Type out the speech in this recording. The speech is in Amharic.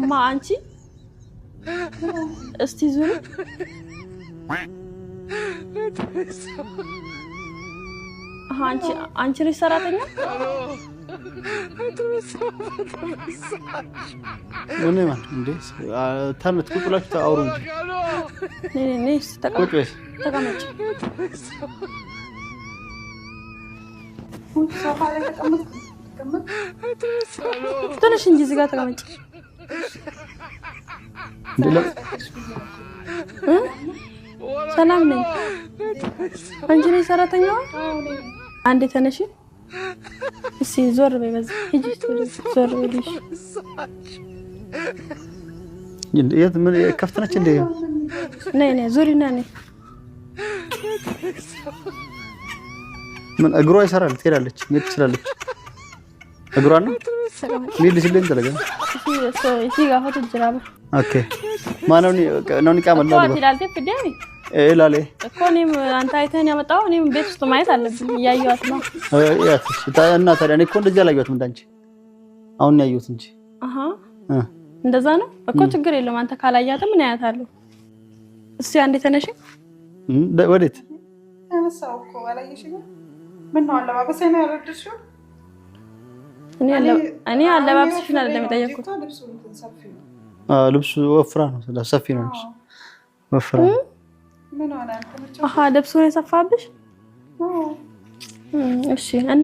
ما أنتي استيزوني አንቺ ልጅ ሰራተኛ ምን ማለት እንዴ? ታምት ቁጥላችሁ ታውሩ እንጂ ነይ ተቀመጭ። ሶፋ ላይ ተቀመጥ። ትንሽ እንጂ እዚህ ጋር ተቀመጭ። ሰላም ነኝ። አንቺ ነሽ ሰራተኛዋ? አንዴ ተነሺ እስኪ ዞር በይ። በዚህ ሂጂ ዞር በይልሽ። የት ምን ከፍተነች እንዴ? ነይ ዞሪና ነይ። ምን እግሯ ይሰራል? ትሄዳለች፣ ምን ትችላለች? እግሯ ነው ምን ልጅልኝ ተለገ እሺ ጋር ፎቶ ጅራባ ኦኬ ማነው ነው ንቃመላ ነው ይላልቴ ፍዴኒ ኤላሌ እኮኔም አንተ አይተን ያመጣው እኔም ቤት ውስጥ ማየት አለብኝ። ያያዩት ነው ያት እና ታዲያ እኔ እኮ እንደዚህ አላየሁትም እንዳንቺ አሁን ያየሁት እንጂ እንደዛ ነው እኮ ችግር የለም። አንተ ካላያትም ምን ያያታለሁ? እስቲ አንዴ ተነሺ። ወዴት አነሳው እኮ አላየሽኝ? ምን ነው አለባበሴ ነው ያረድሽው? እኔ አለባበስሽን አይደለም የጠየኩት። ልብሱ ወፍራ ነው ሰፊ ነው ወፍራ ምን ሆነ? ልብሱ ነው የሰፋብሽ? እሺ